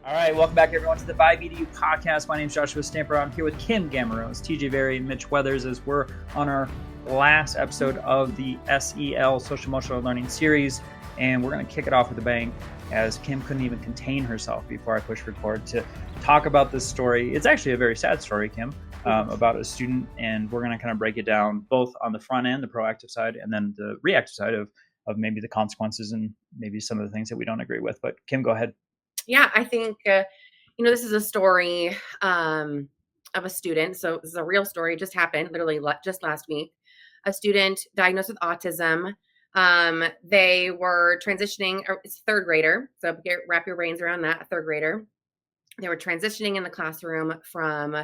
All right, welcome back everyone to the Vibe EDU podcast. My name is Joshua Stamper. I'm here with Kim Gameroz, TJ Vari, and Mitch Weathers as we're on our last episode of the SEL Social Emotional Learning series. And we're going to kick it off with a bang as Kim couldn't even contain herself before I pushed record to talk about this story. It's actually a very sad story, Kim, about a student. And we're going to kind of break it down both on the front end, the proactive side, and then the reactive side of maybe the consequences and maybe some of the things that we don't agree with. But Kim, go ahead. Yeah, I think, this is a story of a student. So this is a real story. It just happened literally just last week. A student diagnosed with autism. They were transitioning, it's third grader. So wrap your brains around that, a third grader. They were transitioning in the classroom from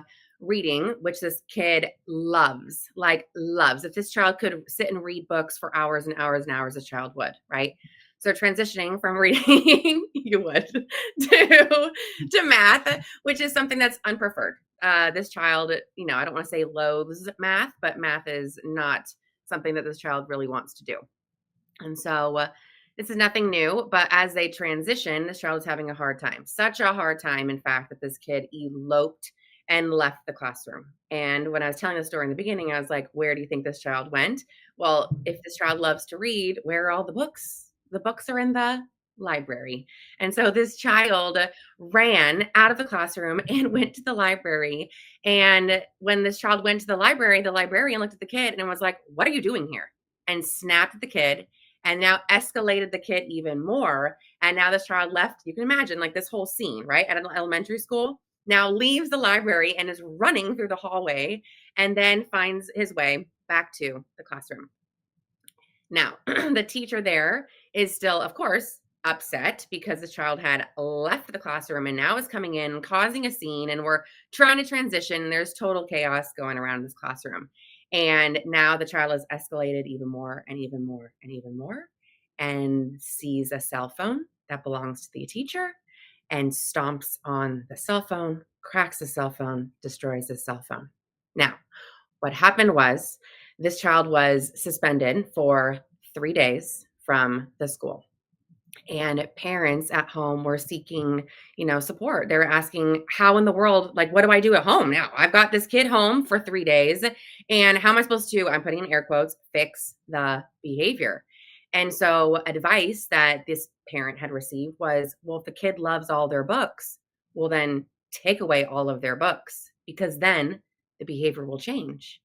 reading, which this kid loves. If this child could sit and read books for hours and hours and hours, this child would, right? So transitioning from reading, you would, to math, which is something that's unpreferred. This child, I don't want to say loathes math, but math is not something that this child really wants to do. And so this is nothing new, but as they transition, this child is having a hard time. Such a hard time, in fact, that this kid eloped and left the classroom. And when I was telling the story in the beginning, I was like, where do you think this child went? Well, if this child loves to read, where are all the books? The books are in the library. And so this child ran out of the classroom and went to the library. And when this child went to the librarian looked at the kid and was like, what are you doing here? And snapped at the kid and now escalated the kid even more. And now this child left, you can imagine like this whole scene, right? At an elementary school, now leaves the library and is running through the hallway and then finds his way back to the classroom. Now, the teacher there is still, of course, upset because the child had left the classroom and now is coming in, causing a scene, and we're trying to transition. There's total chaos going around this classroom. And now the child has escalated even more and even more and even more and sees a cell phone that belongs to the teacher and stomps on the cell phone, cracks the cell phone, destroys the cell phone. Now, what happened was this child was suspended for 3 days from the school. And parents at home were seeking, support. They were asking, how in the world, what do I do at home now? I've got this kid home for 3 days. And how am I supposed to, I'm putting in air quotes, fix the behavior? And so advice that this parent had received was, well, if the kid loves all their books, well, then take away all of their books because then the behavior will change.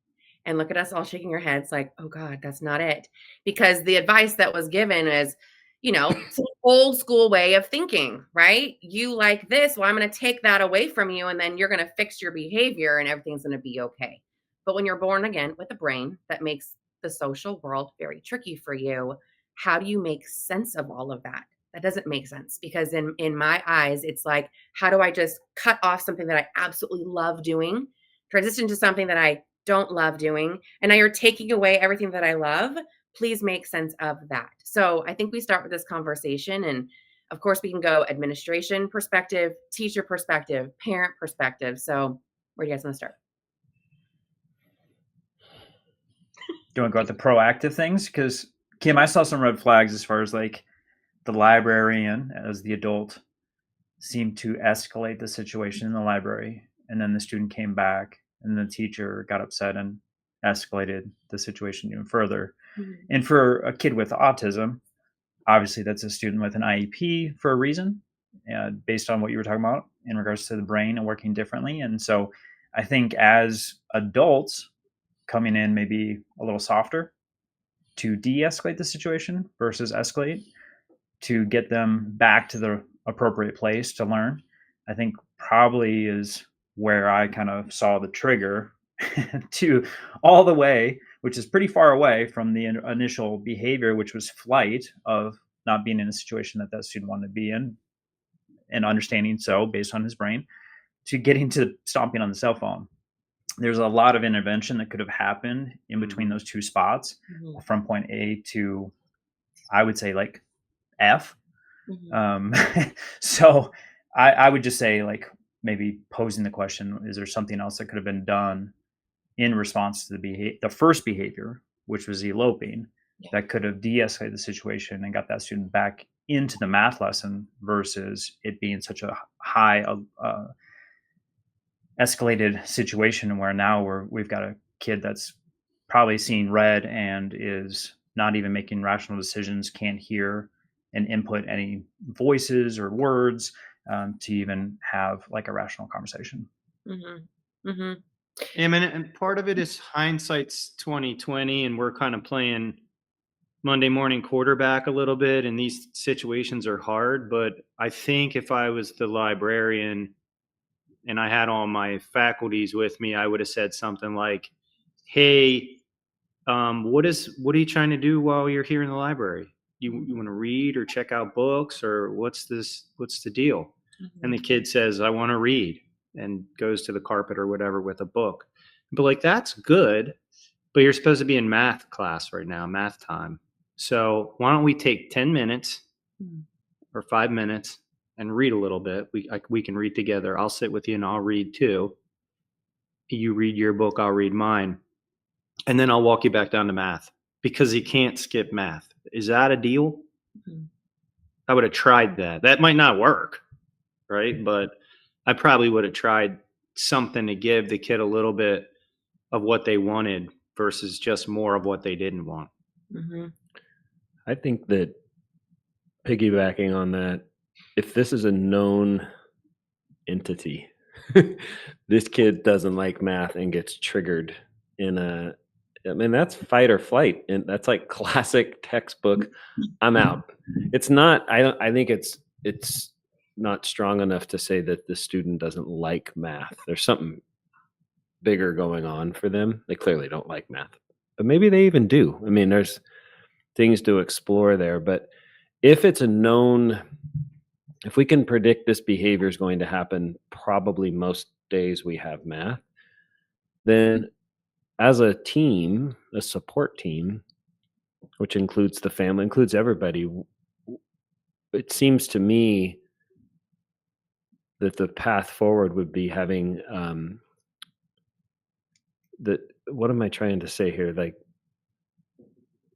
And look at us all shaking our heads like, oh God, that's not it. Because the advice that was given is, it's an old school way of thinking, right? You like this, well, I'm going to take that away from you and then you're going to fix your behavior and everything's going to be okay. But when you're born again with a brain that makes the social world very tricky for you, how do you make sense of all of that? That doesn't make sense because in my eyes, it's like, how do I just cut off something that I absolutely love doing, transition to something that I don't love doing, and now you're taking away everything that I love? Please make sense of that. So I think we start with this conversation, and of course we can go administration perspective, teacher perspective, parent perspective. So where do you guys want to start? Do you want to go with the proactive things? Because Kim, I saw some red flags as far as like the librarian as the adult seemed to escalate the situation in the library, and then the student came back and the teacher got upset and escalated the situation even further. Mm-hmm. And for a kid with autism, obviously that's a student with an IEP for a reason, based on what you were talking about in regards to the brain and working differently. And so I think as adults coming in maybe a little softer to de-escalate the situation versus escalate to get them back to the appropriate place to learn, I think probably is where I kind of saw the trigger to all the way, which is pretty far away from the initial behavior, which was flight of not being in a situation that that student wanted to be in and understanding so based on his brain, to getting to stomping on the cell phone. There's a lot of intervention that could have happened in between those two spots, mm-hmm. from point A to, I would say, like F. Mm-hmm. So I would just say, like, maybe posing the question, is there something else that could have been done in response to the first behavior, which was eloping, that could have de-escalated the situation and got that student back into the math lesson versus it being such a high escalated situation where now we've got a kid that's probably seeing red and is not even making rational decisions, can't hear and input any voices or words to even have like a rational conversation. Mm-hmm. Mm-hmm. And part of it is hindsight's 2020, and we're kind of playing Monday morning quarterback a little bit, and these situations are hard. But I think if I was the librarian and I had all my faculties with me, I would have said something like, "Hey, what are you trying to do while you're here in the library? You want to read or check out books, or what's the deal?" Mm-hmm. And the kid says, "I want to read," and goes to the carpet or whatever with a book. But like, that's good, but you're supposed to be in math class right now, math time. So why don't we take 10 minutes or 5 minutes and read a little bit? We can read together. I'll sit with you and I'll read too. You read your book, I'll read mine. And then I'll walk you back down to math, because you can't skip math. Is that a deal? Mm-hmm. I would have tried that. That might not work, right? But I probably would have tried something to give the kid a little bit of what they wanted versus just more of what they didn't want. Mm-hmm. I think that, piggybacking on that, if this is a known entity, this kid doesn't like math and gets triggered that's fight or flight. And that's like classic textbook, I'm out. It's not, I think it's not strong enough to say that the student doesn't like math. There's something bigger going on for them. They clearly don't like math, but maybe they even do. I mean, there's things to explore there. But if it's if we can predict this behavior is going to happen, probably most days we have math, then as a team, a support team, which includes the family, includes everybody, it seems to me that the path forward would be having what am I trying to say here? Like,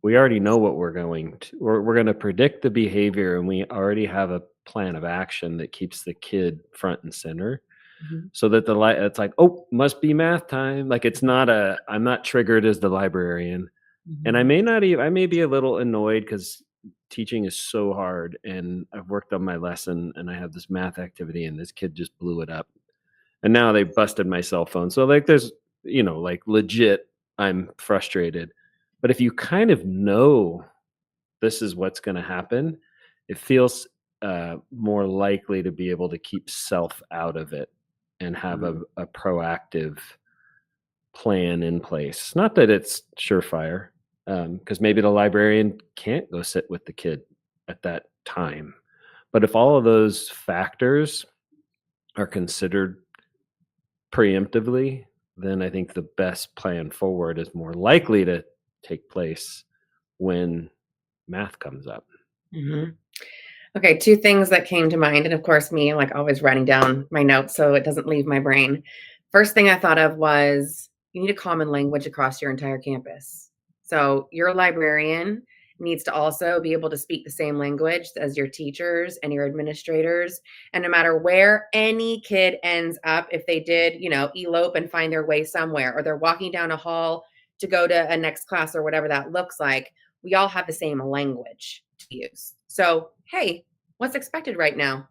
we already know what we're going to predict the behavior, and we already have a plan of action that keeps the kid front and center. Mm-hmm. So that it's like, oh, must be math time. Like, it's not I'm not triggered as the librarian. Mm-hmm. And I may be a little annoyed because teaching is so hard, and I've worked on my lesson and I have this math activity and this kid just blew it up. And now they busted my cell phone. So like, there's, like, legit, I'm frustrated. But if you kind of know this is what's going to happen, it feels more likely to be able to keep self out of it and have a proactive plan in place. Not that it's surefire, because maybe the librarian can't go sit with the kid at that time. But if all of those factors are considered preemptively, then I think the best plan forward is more likely to take place when math comes up. Mm-hmm. Okay, two things that came to mind, and of course me, I'm like always writing down my notes so it doesn't leave my brain. First thing I thought of was you need a common language across your entire campus. So your librarian needs to also be able to speak the same language as your teachers and your administrators. And no matter where any kid ends up, if they did, elope and find their way somewhere, or they're walking down a hall to go to a next class or whatever that looks like, we all have the same language to use. So, hey, what's expected right now?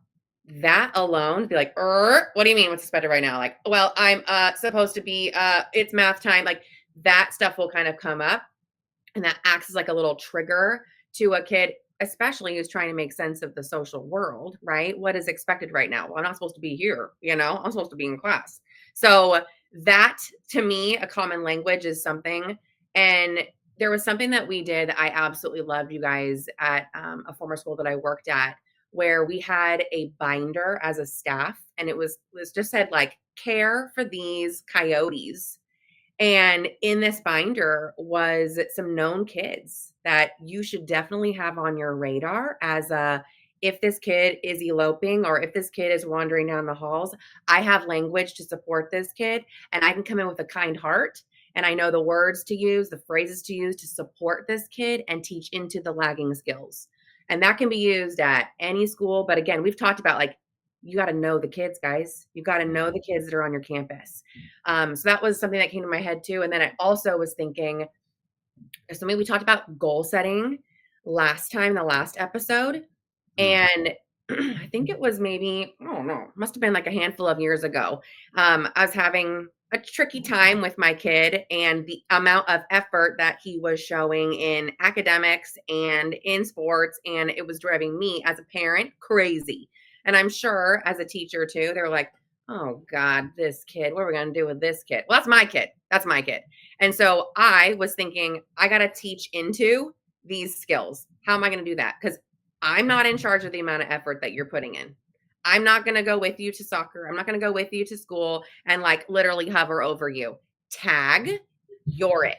That alone, be like, what do you mean what's expected right now? Like, well, I'm supposed to be, it's math time. Like, that stuff will kind of come up, and that acts as like a little trigger to a kid, especially who's trying to make sense of the social world, right? What is expected right now? Well, I'm not supposed to be here, I'm supposed to be in class. So that, to me, a common language is something. And there was something that we did that I absolutely loved, you guys, at a former school that I worked at, where we had a binder as a staff, and it just said like, care for these coyotes. And in this binder was some known kids that you should definitely have on your radar as if this kid is eloping or if this kid is wandering down the halls, I have language to support this kid, and I can come in with a kind heart. And I know the words to use, the phrases to use to support this kid and teach into the lagging skills. And that can be used at any school. But again, we've talked about like, you got to know the kids, guys. You got to know the kids that are on your campus. So that was something that came to my head too. And then I also was thinking, so maybe we talked about goal setting last time, the last episode. And I think it was maybe, I don't know, must have been like a handful of years ago. I was having a tricky time with my kid and the amount of effort that he was showing in academics and in sports. And it was driving me as a parent crazy. And I'm sure as a teacher too, they're like, oh God, this kid, what are we going to do with this kid? Well, that's my kid. That's my kid. And so I was thinking, I got to teach into these skills. How am I going to do that? Because I'm not in charge of the amount of effort that you're putting in. I'm not going to go with you to soccer. I'm not going to go with you to school and like literally hover over you. Tag, you're it.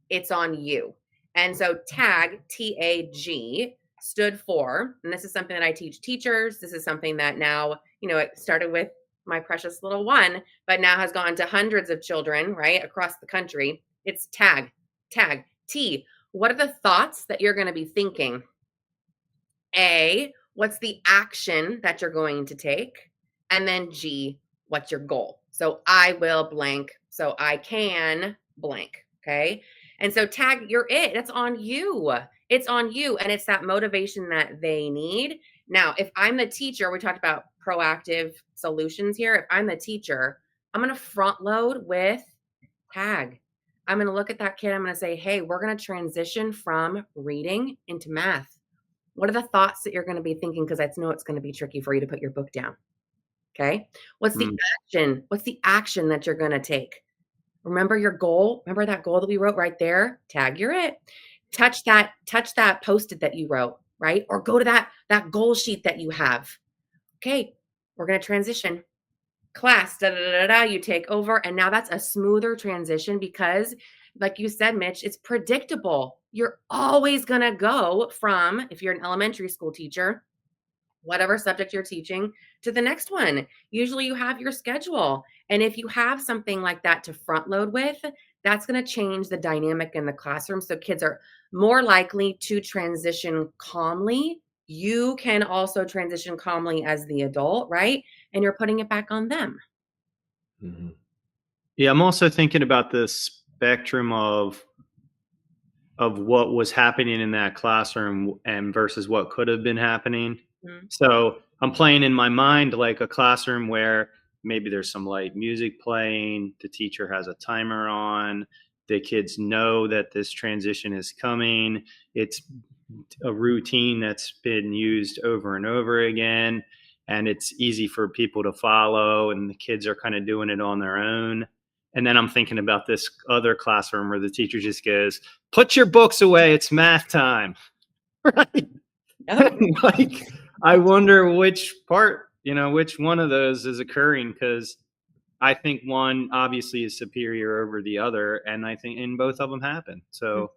It's on you. And so tag, TAG, stood for, and this is something that I teach teachers. This is something that now, it started with my precious little one, but now has gone to hundreds of children, right, across the country. It's tag. T, what are the thoughts that you're going to be thinking? A, what's the action that you're going to take? And then G, what's your goal? So I will blank, so I can blank, okay? And so tag, you're it. That's on you. It's on you. And it's that motivation that they need. Now, if I'm the teacher, we talked about proactive solutions here. If I'm the teacher, I'm going to front load with tag. I'm going to look at that kid. I'm going to say, hey, we're going to transition from reading into math. What are the thoughts that you're going to be thinking? Because I know it's going to be tricky for you to put your book down. Okay. What's the action? What's the action that you're going to take? Remember your goal. Remember that goal that we wrote right there? Tag, you're it. Touch that Post-it that you wrote, right? Or go to that goal sheet that you have. Okay. We're going to transition. Class, you take over. And now that's a smoother transition because, like you said, Mitch, it's predictable. You're always going to go from, if you're an elementary school teacher, whatever subject you're teaching, to the next one. Usually you have your schedule. And if you have something like that to front load with, that's going to change the dynamic in the classroom. So kids are more likely to transition calmly. You can also transition calmly as the adult, right? And you're putting it back on them. Mm-hmm. Yeah, I'm also thinking about the spectrum of what was happening in that classroom and versus what could have been happening. Mm-hmm. So I'm playing in my mind like a classroom where maybe there's some light music playing, the teacher has a timer on, the kids know that this transition is coming. It's a routine that's been used over and over again, and it's easy for people to follow, and the kids are kind of doing it on their own. And then I'm thinking about this other classroom where the teacher just goes, put your books away, it's math time. Right? Like, I wonder which part, which one of those is occurring, because I think one obviously is superior over the other, and I think in both of them happen. So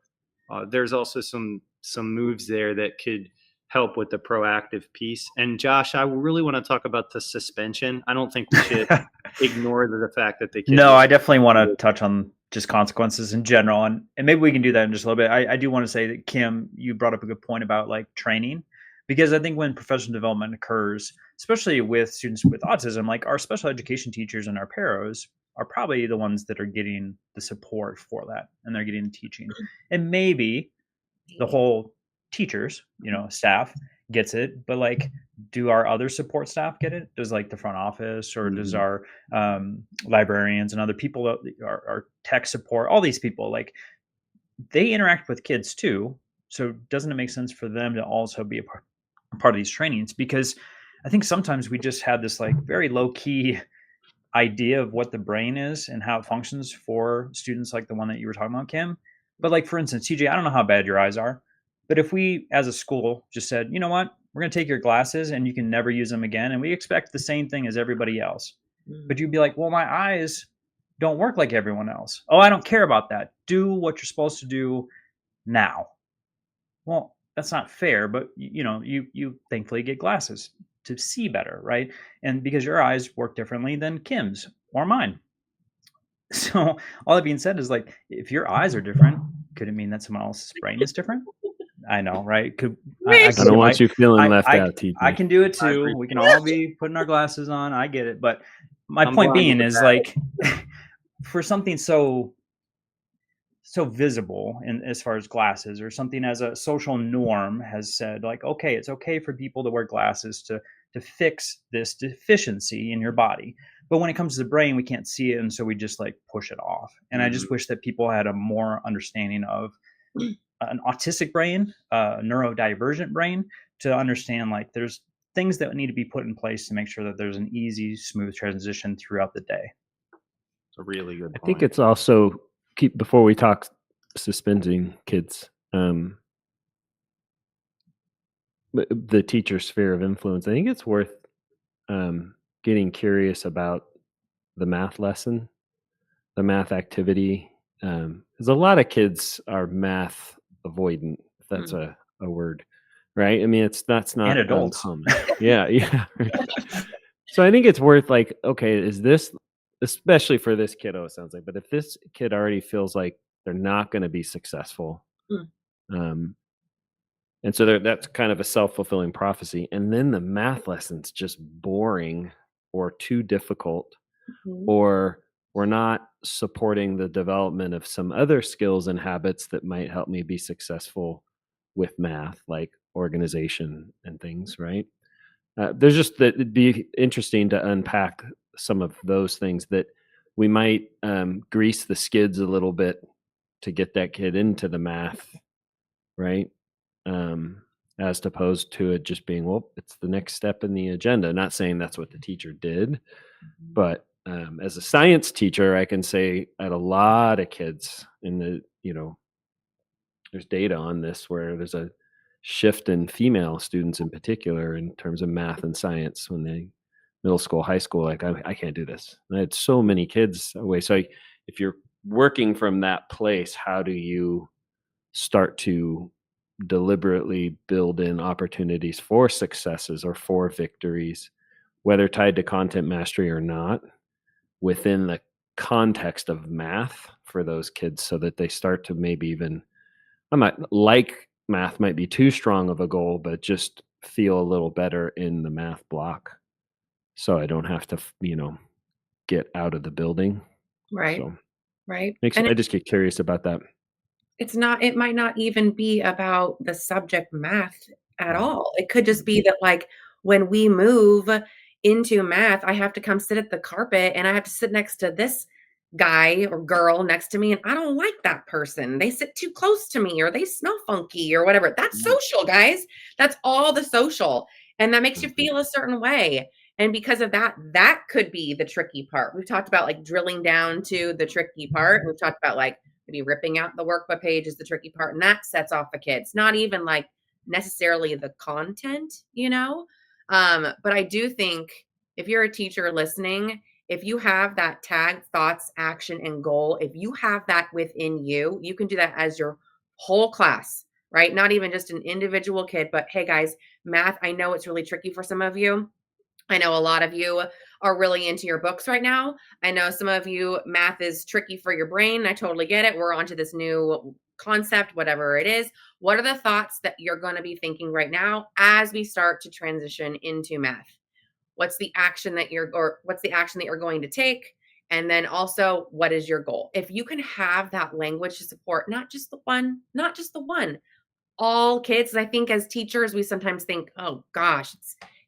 there's also some moves there that could help with the proactive piece. And Josh, I really want to talk about the suspension. I don't think we should ignore the fact that the kids. No, I definitely want to touch on just consequences in general, and maybe we can do that in just a little bit. I do want to say that, Kim, you brought up a good point about like training, because I think when professional development occurs, especially with students with autism, like our special education teachers and our paras are probably the ones that are getting the support for that, and they're getting the teaching. And maybe the whole teachers, staff gets it, but like, do our other support staff get it? Does like the front office, or does our librarians and other people, our tech support, all these people, like, they interact with kids too. So doesn't it make sense for them to also be a part of these trainings? Because I think sometimes we just had this like very low key idea of what the brain is and how it functions for students like the one that you were talking about, Kim. But like, for instance, TJ, I don't know how bad your eyes are, but if we as a school just said, you know what, we're going to take your glasses and you can never use them again, and we expect the same thing as everybody else. But you'd be like, well, my eyes don't work like everyone else. Oh, I don't care about that. Do what you're supposed to do now. Well, that's not fair, but you thankfully get glasses to see better, right? And because your eyes work differently than Kim's or mine. So all that being said is, like, if your eyes are different, could it mean that someone else's brain is different? I know, right? Could Mitch. I can don't do want my you feeling left I out, TJ. I can do it I too. agree. We can all be putting our glasses on. I get it, but my I'm point blinded being with is that. like for something so visible in as far as glasses, or something as a social norm has said, like, okay, it's okay for people to wear glasses to fix this deficiency in your body. But when it comes to the brain, we can't see it, and so we just like push it off. And I just wish that people had a more understanding of an autistic brain, a neurodivergent brain, to understand like there's things that need to be put in place to make sure that there's an easy, smooth transition throughout the day. It's a really good I point. think it's also before we talk suspending kids, the teacher sphere of influence. I think it's worth getting curious about the math lesson, the math activity, because a lot of kids are math avoidant. If that's a word, right? I mean, that's not And adults. uncommon. Yeah. Right. So I think it's worth like, okay, is this, especially for this kiddo, it sounds like, but if this kid already feels like they're not going to be successful, and so that's kind of a self-fulfilling prophecy, and then the math lesson's just boring or too difficult, or we're not supporting the development of some other skills and habits that might help me be successful with math, like organization and things, right? There's just that it'd be interesting to unpack some of those things that we might grease the skids a little bit to get that kid into the math, right? As opposed to it just being, well, it's the next step in the agenda. Not saying that's what the teacher did, but as a science teacher, I can say at a lot of kids in the, there's data on this where there's a shift in female students in particular in terms of math and science when they middle school, high school, like I can't do this. And I had so many kids away. So if you're working from that place, how do you start to deliberately build in opportunities for successes or for victories, whether tied to content mastery or not, within the context of math for those kids, so that they start to maybe even, I might like math might be too strong of a goal, but just feel a little better in the math block. So I don't have to, get out of the building. Right. So Right. I just get curious about that. It might not even be about the subject math at all. It could just be that like when we move into math, I have to come sit at the carpet and I have to sit next to this guy or girl next to me, and I don't like that person. They sit too close to me or they smell funky or whatever. That's social, guys. That's all the social. And that makes you feel a certain way. And because of that, that could be the tricky part. We've talked about like drilling down to the tricky part. We've talked about like maybe ripping out the workbook page is the tricky part, and that sets off the kids. Not even like necessarily the content, but I do think if you're a teacher listening, if you have that tag, thoughts, action, and goal, if you have that within you, you can do that as your whole class, right? Not even just an individual kid, but hey guys, math, I know it's really tricky for some of you. I know a lot of you are really into your books right now. I know some of you, math is tricky for your brain. I totally get it. We're onto this new concept, whatever it is. What are the thoughts that you're going to be thinking right now as we start to transition into math? What's the action that you're going to take? And then also, what is your goal? If you can have that language to support not just the one, all kids. I think as teachers, we sometimes think, oh gosh,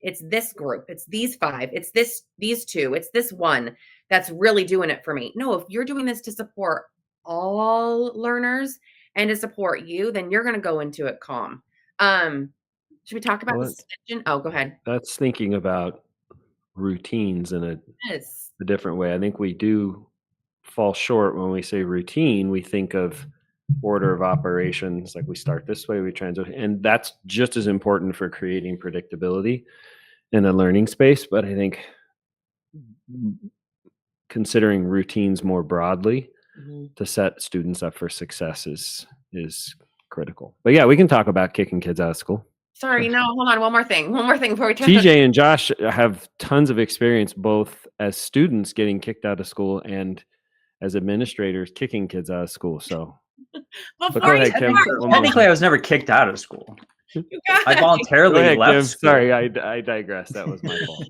it's this group, it's these 5, it's these 2, it's this one that's really doing it for me. No, if you're doing this to support all learners and to support you, then you're going to go into it calm. Should we talk about the suspension? Oh, go ahead. That's thinking about routines in a different way. I think we do fall short when we say routine. We think of order of operations, like we start this way, we transition, and that's just as important for creating predictability in a learning space. But I think considering routines more broadly to set students up for success is critical. But yeah, we can talk about kicking kids out of school. Sorry, no, hold on. One more thing before we turn. TJ and Josh have tons of experience both as students getting kicked out of school and as administrators kicking kids out of school. So But Before go you ahead, Kim. start, One more. Technically, I was never kicked out of school. you I guys, voluntarily Go ahead, left Kim. school. Sorry, I digress. That was my fault.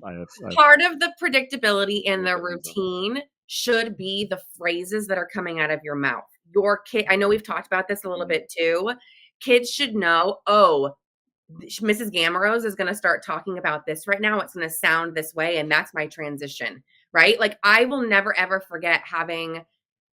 part of the predictability in the routine should be the phrases that are coming out of your mouth. Your kid, I know we've talked about this a little bit too. Kids should know, oh, Mrs. Gameroz is going to start talking about this right now. It's going to sound this way, and that's my transition, right? Like, I will never, ever forget having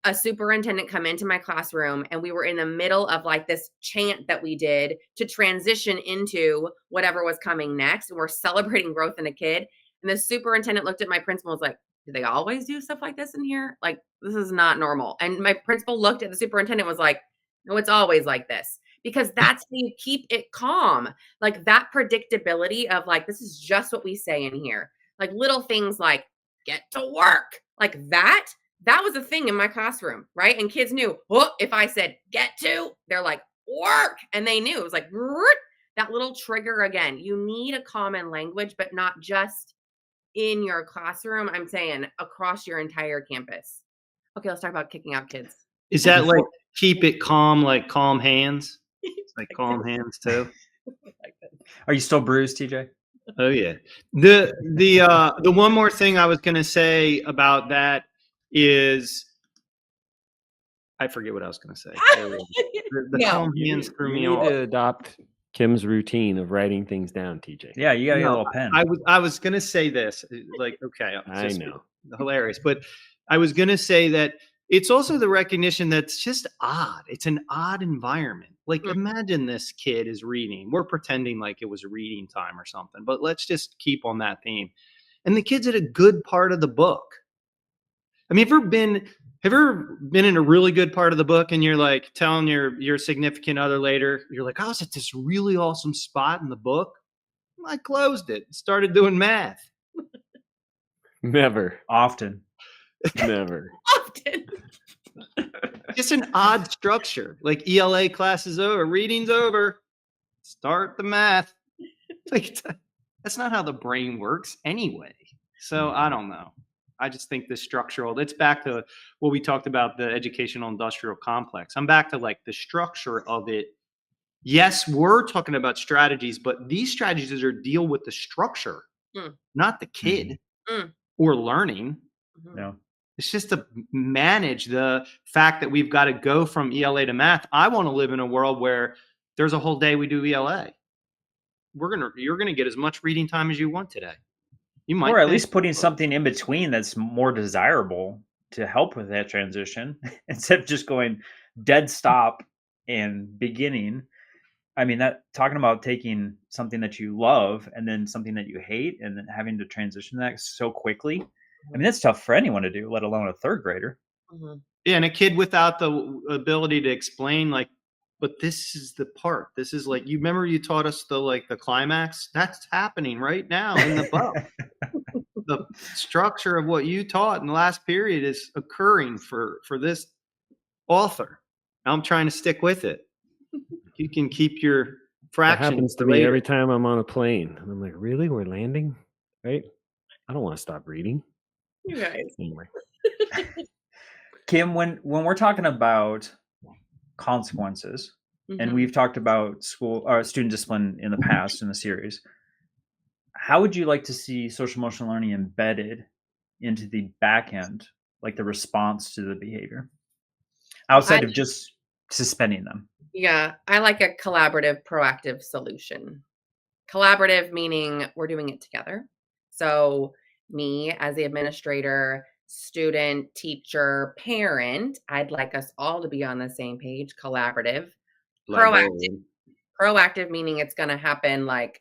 a superintendent come into my classroom, and we were in the middle of like this chant that we did to transition into whatever was coming next. And we're celebrating growth in a kid. And the superintendent looked at my principal and was like, do they always do stuff like this in here? Like, this is not normal. And my principal looked at the superintendent and was like, no, it's always like this. Because that's how you keep it calm. Like that predictability of like, this is just what we say in here. Like little things like, get to work. Like that was a thing in my classroom, right? And kids knew, oh, if I said get to, they're like, work. And they knew it was like that little trigger again. You need a common language, but not just in your classroom. I'm saying across your entire campus. Okay, let's talk about kicking out kids. Is that like keep it calm, like calm hands? It's like calm hands too. Are you still bruised, TJ? Oh yeah. The one more thing I was gonna say about that is I forget what I was gonna say. The No. calm hands threw You me need off. to adopt Kim's routine of writing things down, TJ. Yeah, you got your No, little pen. I was gonna say this, like, okay, I just know. hilarious, but I was gonna say that it's also the recognition that's just odd. It's an odd environment. Like, imagine this kid is reading. We're pretending like it was reading time or something, but let's just keep on that theme. And the kid's at a good part of the book. I mean, have you ever been in a really good part of the book and you're like telling your significant other later, you're like, I was at this really awesome spot in the book. I closed it and started doing math. Never. Often. Never. Often. Just an odd structure. Like ELA class is over, reading's over, start the math. Like that's not how the brain works anyway. So I don't know. I just think the structural, it's back to what we talked about, the educational industrial complex. I'm back to like the structure of it. Yes, we're talking about strategies, but these strategies are deal with the structure, not the kid or learning. No. It's just to manage the fact that we've got to go from ELA to math. I want to live in a world where there's a whole day we do ELA. You're gonna get as much reading time as you want today. You might, or at least putting something in between that's more desirable to help with that transition instead of just going dead stop and beginning. I mean, that talking about taking something that you love and then something that you hate and then having to transition that so quickly. I mean, that's tough for anyone to do, let alone a third grader. Yeah, and a kid without the ability to explain, like, but this is the part. This is like, you remember you taught us the climax? That's happening right now in the book. The structure of what you taught in the last period is occurring for this author. I'm trying to stick with it. You can keep your That fraction. happens to me every time I'm on a plane. And I'm like, really? We're landing? Right? I don't want to stop reading. You guys. Anyway. Kim, when we're talking about consequences, and we've talked about school or student discipline in the past in the series, how would you like to see social emotional learning embedded into the back end, like the response to the behavior, outside of just suspending them? Yeah, I like a collaborative, proactive solution. Collaborative meaning we're doing it together. So me as the administrator, student, teacher, parent, I'd like us all to be on the same page. Collaborative. Proactive meaning it's going to happen like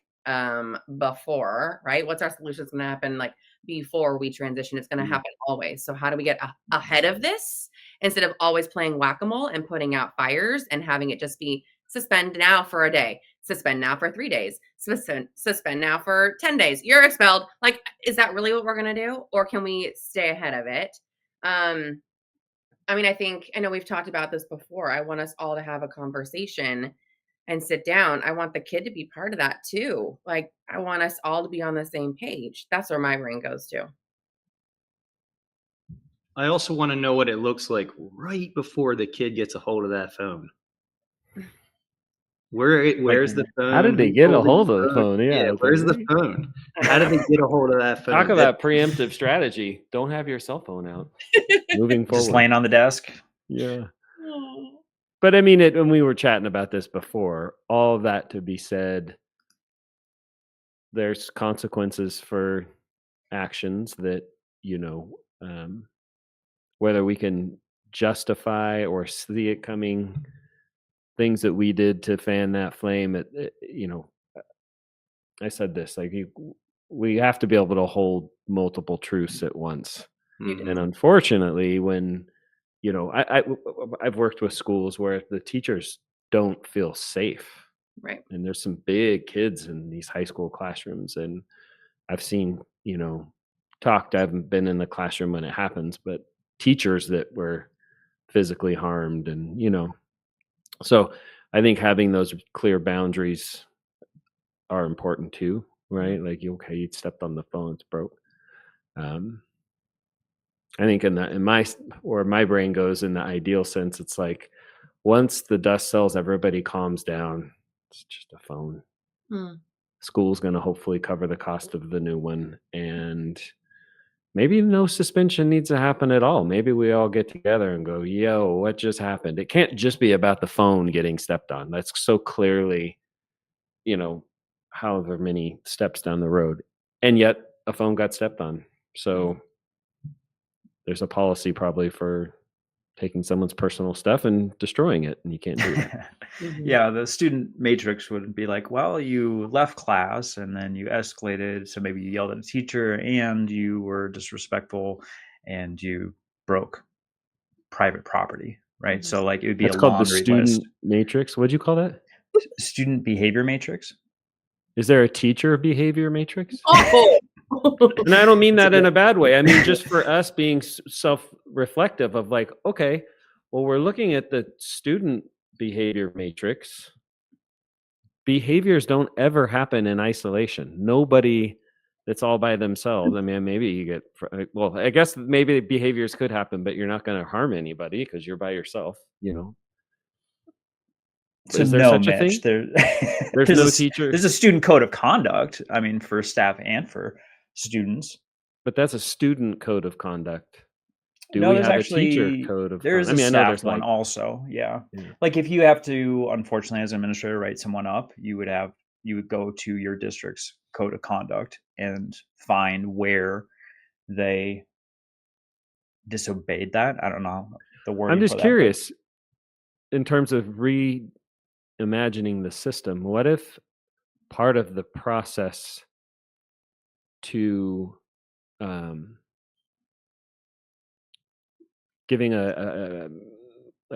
before, right? What's our solution? It's going to happen like before we transition. It's going to happen always. So how do we get ahead of this instead of always playing whack-a-mole and putting out fires and having it just be suspend now for a day, suspend now for 3 days, suspend now for 10 days, you're expelled. Like, is that really what we're going to do? Or can we stay ahead of it? I mean, I know we've talked about this before. I want us all to have a conversation and sit down. I want the kid to be part of that too. Like, I want us all to be on the same page. That's where my brain goes to. I also want to know what it looks like right before the kid gets a hold of that phone. Where's the phone? How did they Who's get a holding hold of the phone? Yeah, Yeah, it's where's like, the phone? How did they get a hold of that phone? talk about preemptive strategy. Don't have your cell phone out. Moving forward. Just laying on the desk. Yeah. But I mean, when we were chatting about this before, all of that to be said, there's consequences for actions that, whether we can justify or see it coming, things that we did to fan that flame, I said this, like, we have to be able to hold multiple truths at once. You did. And unfortunately, when, I've worked with schools where the teachers don't feel safe. Right. And there's some big kids in these high school classrooms. And I've seen, I haven't been in the classroom when it happens, but teachers that were physically harmed. And, so I think having those clear boundaries are important too, right? Like, okay, you stepped on the phone, it's broke. I think where my brain goes, in the ideal sense, it's like, once the dust settles, everybody calms down. It's just a phone. School's going to hopefully cover the cost of the new one, and maybe no suspension needs to happen at all. Maybe we all get together and go, yo, what just happened? It can't just be about the phone getting stepped on. That's so clearly, however many steps down the road, and yet a phone got stepped on. So there's a policy probably for taking someone's personal stuff and destroying it, and you can't do that. Yeah, the student matrix would be like, well, you left class and then you escalated, so maybe you yelled at a teacher and you were disrespectful and you broke private property, right? So like, it would be That's a called the laundry student list. matrix. What'd you call that? Student behavior matrix. Is there a teacher behavior matrix? Oh. And I don't mean that in a bad way. I mean, just for us being self-reflective of like, okay, well, we're looking at the student behavior matrix. Behaviors don't ever happen in isolation. Nobody that's all by themselves. I mean, maybe you get, well, I guess maybe behaviors could happen, but you're not going to harm anybody because you're by yourself, So is there no, such a Mitch, thing? there's no teacher. There's a student code of conduct. I mean, for staff and for students. But that's a student code of conduct. No, we there's have actually a teacher code of there's conduct? a I mean, I know staff there's one like, also. Yeah. Like if you have to, unfortunately, as an administrator, write someone up, you would go to your district's code of conduct and find where they disobeyed that. I don't know the word. I'm just curious, in terms of reimagining the system, what if part of the process to giving a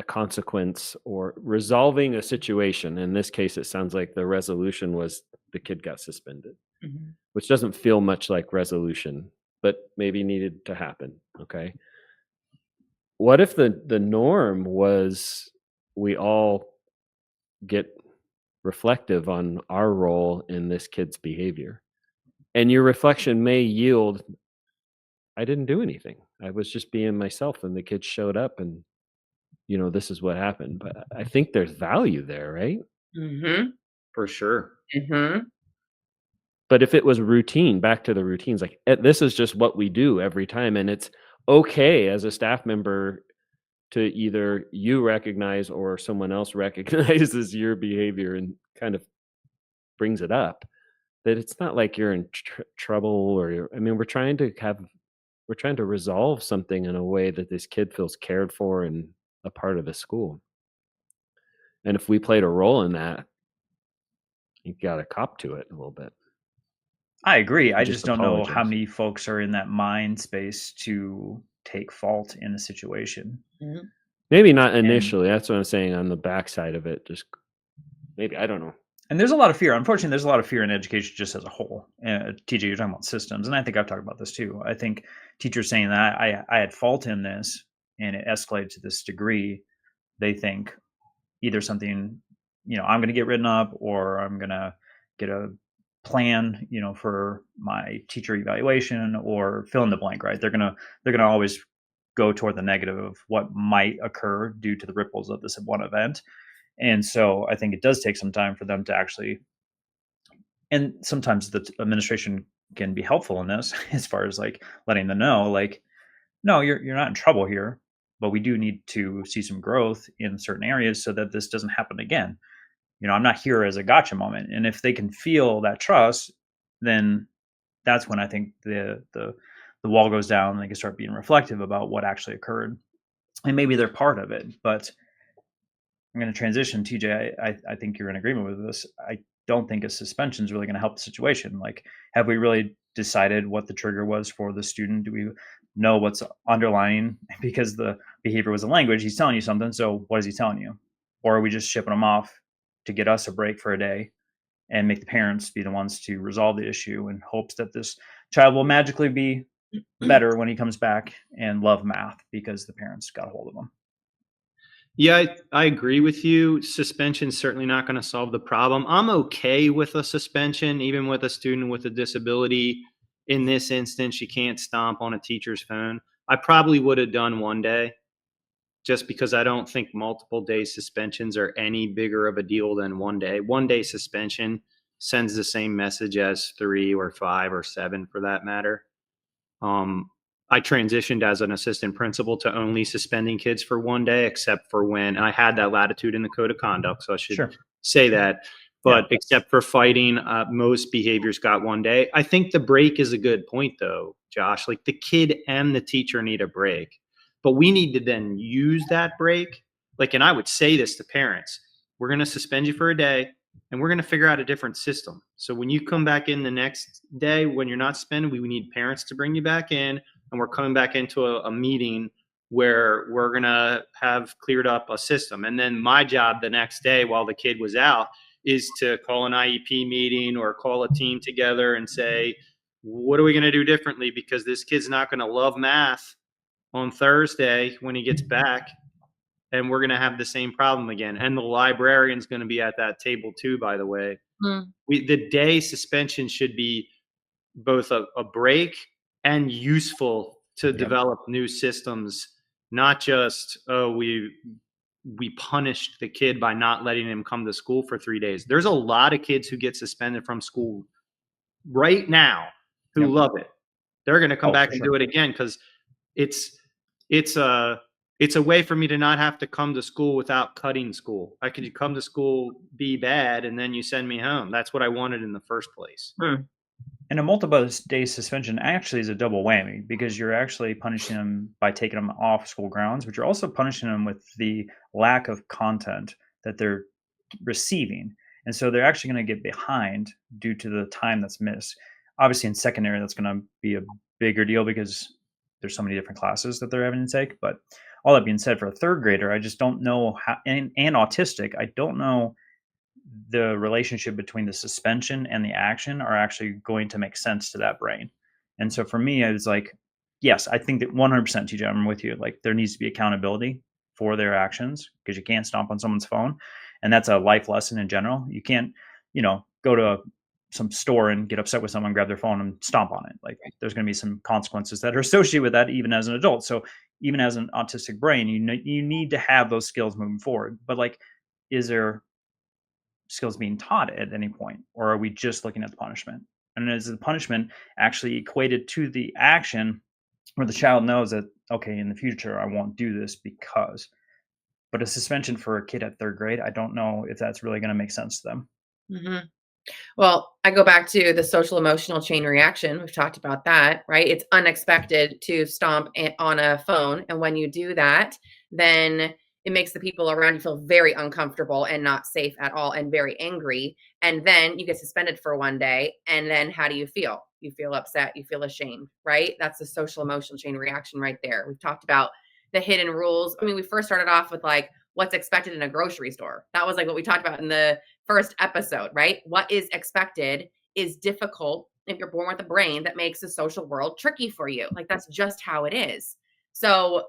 consequence or resolving a situation, in this case, it sounds like the resolution was the kid got suspended, which doesn't feel much like resolution, but maybe needed to happen. Okay. What if the norm was we all get reflective on our role in this kid's behavior, and your reflection may yield, I didn't do anything. I was just being myself, and the kid showed up, and this is what happened. But I think there's value there, right? For sure. But if it was routine, back to the routines, like this is just what we do every time, and it's okay as a staff member to either you recognize or someone else recognizes your behavior and kind of brings it up, that it's not like you're in trouble or we're trying to resolve something in a way that this kid feels cared for and a part of the school. And if we played a role in that, you got to cop to it a little bit. I agree. I just don't know how many folks are in that mind space to take fault in a situation. Maybe not initially. That's what I'm saying on the backside of it. Just maybe, I don't know. And there's a lot of fear. Unfortunately, there's a lot of fear in education just as a whole. TJ, you're talking about systems, and I think I've talked about this too. I think teachers saying that I had fault in this and it escalated to this degree, they think either something, I'm going to get written up, or I'm going to get a plan, for my teacher evaluation, or fill in the blank, right? They're going to always go toward the negative of what might occur due to the ripples of this one event. And so I think it does take some time for them to actually, and sometimes the administration can be helpful in this as far as like letting them know, like, no, you're not in trouble here, but we do need to see some growth in certain areas so that this doesn't happen again. I'm not here as a gotcha moment. And if they can feel that trust, then that's when I think the wall goes down and they can start being reflective about what actually occurred. And maybe they're part of it. But I'm going to transition, TJ. I think you're in agreement with this. I don't think a suspension is really going to help the situation. Like, have we really decided what the trigger was for the student? Do we know what's underlying? Because the behavior was a language, he's telling you something. So what is he telling you? Or are we just shipping him off to get us a break for a day and make the parents be the ones to resolve the issue in hopes that this child will magically be better when he comes back and love math because the parents got a hold of him? Yeah, I agree with you. Suspension's certainly not going to solve the problem. I'm okay with a suspension, even with a student with a disability. In this instance, you can't stomp on a teacher's phone. I probably would have done 1 day, just because I don't think multiple day suspensions are any bigger of a deal than 1 day. 1 day suspension sends the same message as 3 or 5 or 7 for that matter. I transitioned as an assistant principal to only suspending kids for 1 day, except for when, and I had that latitude in the code of conduct, so I should say that. But except for fighting, most behaviors got 1 day. I think the break is a good point, though, Josh. Like, the kid and the teacher need a break, but we need to then use that break. Like, and I would say this to parents: we're going to suspend you for a day, and we're going to figure out a different system. So when you come back in the next day, when you're not suspended, we need parents to bring you back in. And we're coming back into a meeting where we're going to have cleared up a system. And then my job the next day while the kid was out is to call an IEP meeting or call a team together and say, what are we going to do differently? Because this kid's not going to love math on Thursday when he gets back. And we're going to have the same problem again. And the librarian's going to be at that table too, by the way. The day suspension should be both a break and useful to develop new systems, not just, we punished the kid by not letting him come to school for 3 days. There's a lot of kids who get suspended from school right now who love it. They're going to come back and do it again because it's a way for me to not have to come to school without cutting school. I could come to school, be bad, and then you send me home. That's what I wanted in the first place. And a multiple day suspension actually is a double whammy because you're actually punishing them by taking them off school grounds, but you're also punishing them with the lack of content that they're receiving. And so they're actually going to get behind due to the time that's missed. Obviously in secondary, that's going to be a bigger deal because there's so many different classes that they're having to take. But all that being said, for a third grader, I just don't know how, and autistic, I don't know the relationship between the suspension and the action are actually going to make sense to that brain. And so for me, I was like, yes, I think that 100% TJ, I'm with you. Like, there needs to be accountability for their actions because you can't stomp on someone's phone. And that's a life lesson in general. You can't, go to some store and get upset with someone, grab their phone and stomp on it. Like, there's going to be some consequences that are associated with that, even as an adult. So even as an autistic brain, you need to have those skills moving forward. But like, is there skills being taught at any point, or are we just looking at the punishment? And is the punishment actually equated to the action where the child knows that, okay, in the future I won't do this because? But a suspension for a kid at third grade, I don't know if that's really going to make sense to them. Well, I go back to the social emotional chain reaction. We've talked about that, right? It's unexpected to stomp on a phone. And when you do that, then it makes the people around you feel very uncomfortable and not safe at all and very angry. And then you get suspended for 1 day. And then how do you feel? You feel upset. You feel ashamed, right? That's the social emotional chain reaction right there. We've talked about the hidden rules. I mean, we first started off with like what's expected in a grocery store. That was like what we talked about in the first episode, right? What is expected is difficult if you're born with a brain that makes the social world tricky for you. Like, that's just how it is. So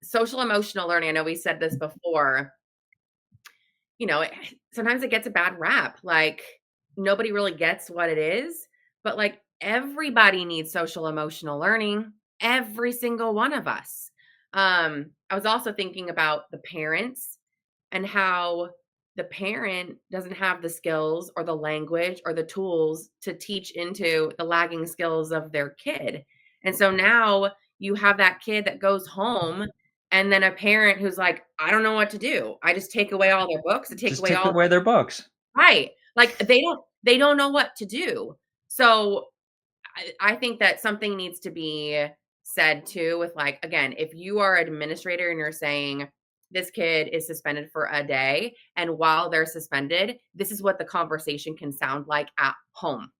social emotional learning, I know we said this before, sometimes it gets a bad rap. Like, nobody really gets what it is, but like, everybody needs social emotional learning. Every single one of us. I was also thinking about the parents and how the parent doesn't have the skills or the language or the tools to teach into the lagging skills of their kid. And so now you have that kid that goes home and then a parent who's like, I don't know what to do. I just take away all their books and take Just away take all away their books. right. Like they don't know what to do. So I think that something needs to be said too with like, again, if you are an administrator and you're saying this kid is suspended for a day, and while they're suspended, this is what the conversation can sound like at home,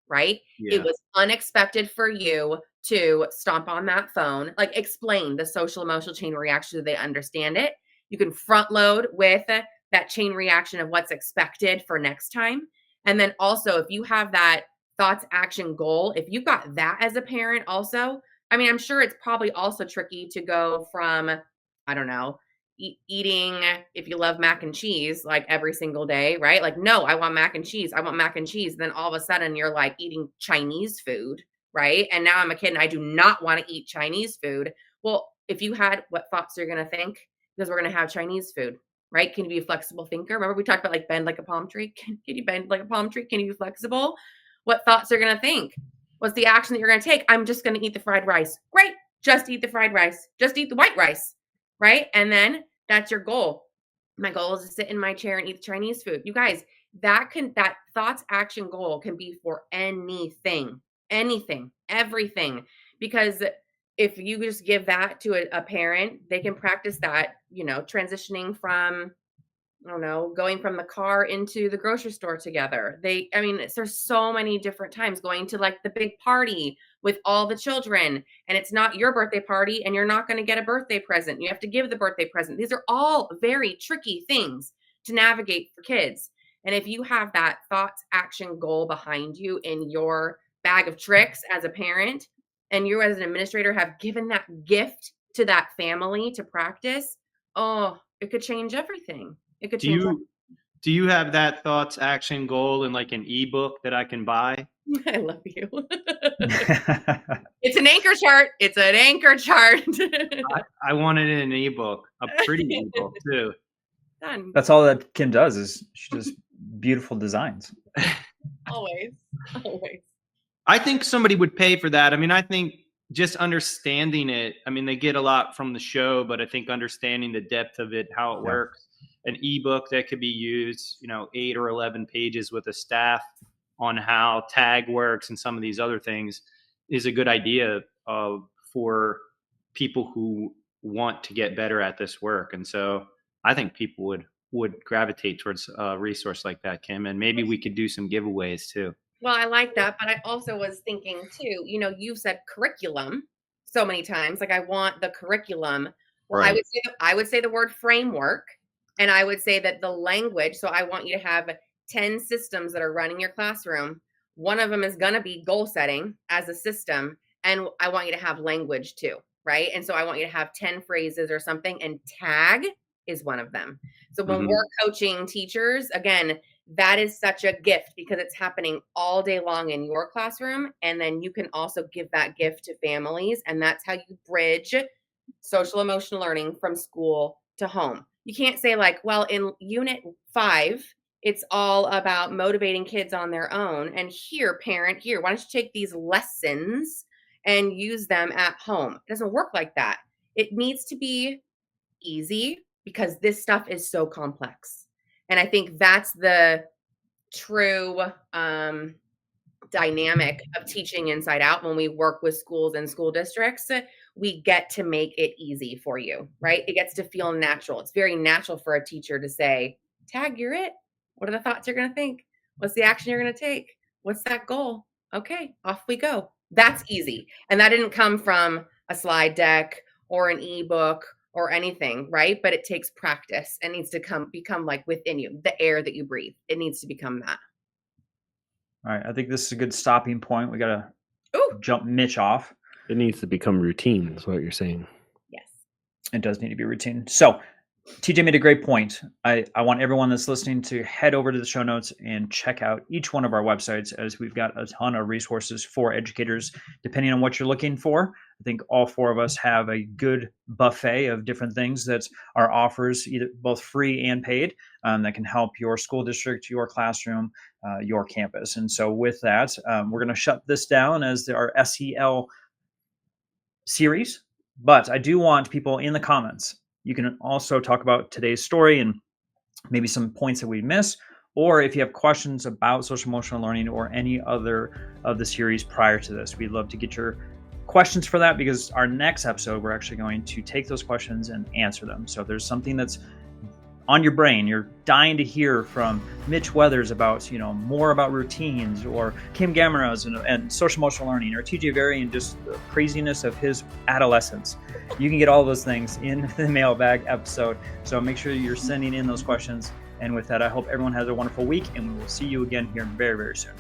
right? It Yeah. was unexpected for you to stomp on that phone, like explain the social emotional chain reaction so they understand it. You can front load with that chain reaction of what's expected for next time. And then also, if you have that thoughts, action, goal, if you've got that as a parent also, I mean, I'm sure it's probably also tricky to go from, I don't know, eating, if you love mac and cheese, like every single day, right? Like, no, I want mac and cheese. I want mac and cheese. And then all of a sudden you're like eating Chinese food, right? And now I'm a kid and I do not want to eat Chinese food. Well, if you had what thoughts you're going to think, because we're going to have Chinese food, right? Can you be a flexible thinker? Remember we talked about like bend like a palm tree? Can you bend like a palm tree? Can you be flexible? What thoughts are going to think? What's the action that you're going to take? I'm just going to eat the fried rice. Great. Just eat the fried rice. Just eat the white rice, right? And then that's your goal. My goal is to sit in my chair and eat Chinese food. You guys, that thoughts, action, goal can be for anything, everything. Because if you just give that to a parent, they can practice that, transitioning from, I don't know, going from the car into the grocery store together. There's so many different times going to like the big party with all the children, and it's not your birthday party and you're not going to get a birthday present. You have to give the birthday present. These are all very tricky things to navigate for kids. And if you have that thoughts, action, goal behind you in your bag of tricks as a parent, and you as an administrator have given that gift to that family to practice, it could change everything. It could change. Do you have that thoughts, action, goal in like an ebook that I can buy? I love you. It's an anchor chart. It's an anchor chart. I want it in an ebook, a pretty ebook too. Done. That's all that Kim does is she does beautiful designs. Always. I think somebody would pay for that. I mean, I think just understanding it, I mean, they get a lot from the show, but I think understanding the depth of it, how it works, an ebook that could be used, 8 or 11 pages with a staff on how tag works and some of these other things is a good idea for people who want to get better at this work. And so I think people would gravitate towards a resource like that, Kim, and maybe we could do some giveaways too. Well, I like that, but I also was thinking too, you've said curriculum so many times, like I want the curriculum. Well, Right. I would say the word framework, and I would say that the language, so I want you to have 10 systems that are running your classroom. One of them is going to be goal setting as a system, and I want you to have language too, right? And so I want you to have 10 phrases or something, and tag is one of them. So when we're coaching teachers, again, that is such a gift because it's happening all day long in your classroom. And then you can also give that gift to families. And that's how you bridge social emotional learning from school to home. You can't say like, well, in unit 5, it's all about motivating kids on their own. And here, parent, why don't you take these lessons and use them at home? It doesn't work like that. It needs to be easy because this stuff is so complex. And I think that's the true dynamic of teaching inside out. When we work with schools and school districts, we get to make it easy for you, right? It gets to feel natural. It's very natural for a teacher to say, tag, you're it. What are the thoughts you're going to think? What's the action you're going to take? What's that goal? Okay, off we go. That's easy. And that didn't come from a slide deck or an ebook or anything, right? But it takes practice. It needs to become like within you, the air that you breathe. It needs to become that. All right, I think this is a good stopping point. We got to jump Mitch off. It needs to become routine, is what you're saying. Yes. It does need to be routine. So TJ made a great point. I want everyone that's listening to head over to the show notes and check out each one of our websites, as we've got a ton of resources for educators, depending on what you're looking for. I think all four of us have a good buffet of different things that are offers, either both free and paid, that can help your school district, your classroom, your campus. And so with that, we're going to shut this down as our SEL series. But I do want people in the comments. You can also talk about today's story and maybe some points that we missed, or if you have questions about social emotional learning or any other of the series prior to this, we'd love to get your questions for that, because our next episode, we're actually going to take those questions and answer them. So if there's something that's on your brain, you're dying to hear from Mitch Weathers about, more about routines, or Kim Gameroz and social emotional learning, or TJ Vari and just the craziness of his adolescence, you can get all those things in the mailbag episode. So make sure you're sending in those questions. And with that, I hope everyone has a wonderful week, and we will see you again here very, very soon.